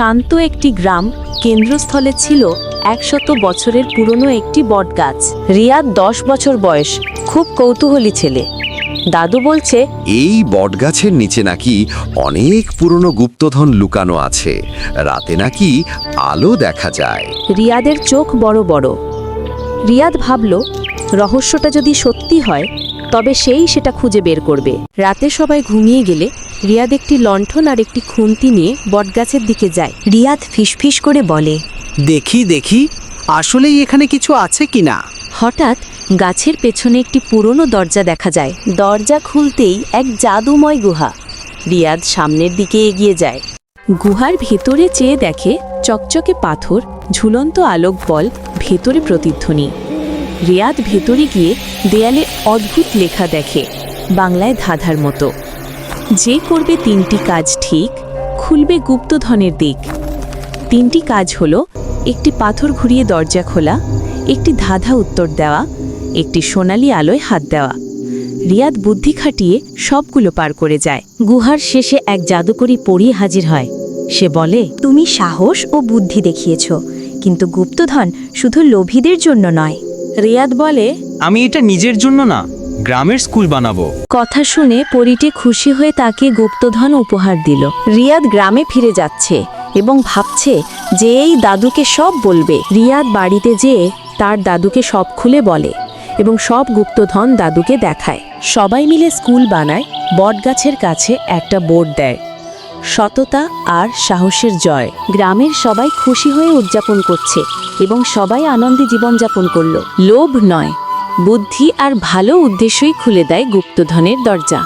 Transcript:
শান্ত একটি গ্রাম, কেন্দ্রস্থলে ছিল 100 বছরের পুরনো একটি বটগাছ। রিয়াদ 10 বছর বয়স, খুব কৌতূহলী ছেলে। দাদু বলছে, এই বটগাছের নিচে নাকি অনেক পুরনো গুপ্তধন লুকানো আছে, রাতে নাকি আলো দেখা যায়। রিয়াদের চোখ বড় বড়। রিয়াদ ভাবল, রহস্যটা যদি সত্যি হয় তবে সেই সেটা খুঁজে বের করবে। রাতে সবাই ঘুমিয়ে গেলে রিয়াদ একটি লণ্ঠন আর একটি খুন্তি নিয়ে বটগাছের দিকে যায়। রিয়াদ ফিসফিস করে বলে, দেখি দেখি আসলেই এখানে কিছু আছে কিনা। হঠাৎ গাছের পেছনে একটি পুরনো দরজা দেখা যায়। দরজা খুলতেই এক জাদুময় গুহা। রিয়াদ সামনের দিকে এগিয়ে যায়। গুহার ভেতরে চেয়ে দেখে চকচকে পাথর, ঝুলন্ত আলোক বল, ভেতরে প্রতিধ্বনি। রিয়াদ ভেতরে গিয়ে দেয়ালে অদ্ভুত লেখা দেখে, বাংলায় ধাঁধার মতো। যে করবে 3টি কাজ ঠিক, খুলবে গুপ্তধনের দিক। 3টি কাজ হলো একটি পাথর ঘুরিয়ে দরজা খোলা, একটি ধাঁধা উত্তর দেওয়া, একটি সোনালি আলোয় হাত দেওয়া। রিয়াদ বুদ্ধি খাটিয়ে সবগুলো পার করে যায়। গুহার শেষে এক জাদুকরী পরী হাজির হয়। সে বলে, তুমি সাহস ও বুদ্ধি দেখিয়েছ, কিন্তু গুপ্তধন শুধু লোভীদের জন্য নয়। রিয়াদ বলে, আমি এটা নিজের জন্য না, গ্রামের স্কুল বানাবো। কথা শুনে পরীটি খুশি হয়ে তাকে গুপ্তধন উপহার দিল। রিয়াদ গ্রামে ফিরে যাচ্ছে এবং ভাবছে যে এই দাদুকে সব বলবে। রিয়াদ বাড়িতে যেয়ে তার দাদুকে সব খুলে বলে এবং সব গুপ্তধন দাদুকে দেখায়। সবাই মিলে স্কুল বানায়। বটগাছের কাছে একটা বোর্ড দেয়, সততা আর সাহসের জয়। গ্রামের সবাই খুশি হয়ে উদযাপন করছে এবং সবাই আনন্দে জীবনযাপন করল। লোভ নয়, বুদ্ধি আর ভালো উদ্দেশ্যই খুলে দেয় গুপ্তধনের দরজা।